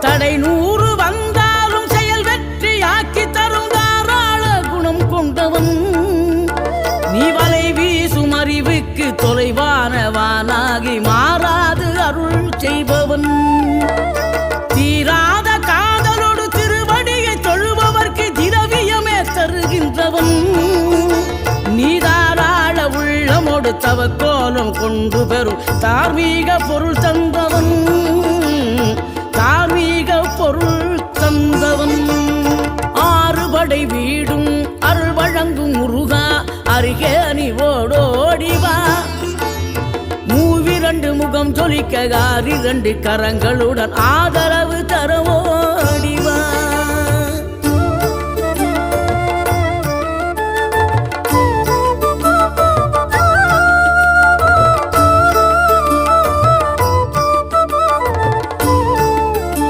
தடை 100 வந்தாலும் செயல் வெற்றியாக்கி தரும் தாராள குணம் கொண்டவன் நீ வலை வீசும் அறிவுக்கு தொலைவானவானாகி மாறாது அருள் செய்பவன் தீராத காதலோடு திருவடியை தொழுபவர்க்கு திரவியமே தருகின்றவன் நீதாராள உள்ளமோடு தவக்கோலம் கொண்டு பெறும் தார்மீக பொருள் தந்தவன் தார்மீக பொருள் தந்தவன் ஆறுபடை வீடும் அருள் வழங்கும் முருகா அருகே நீ ஓடோடிவா மூவிரண்டு முகம் ஜொலிக்க 2 கரங்களுடன் ஆதரவு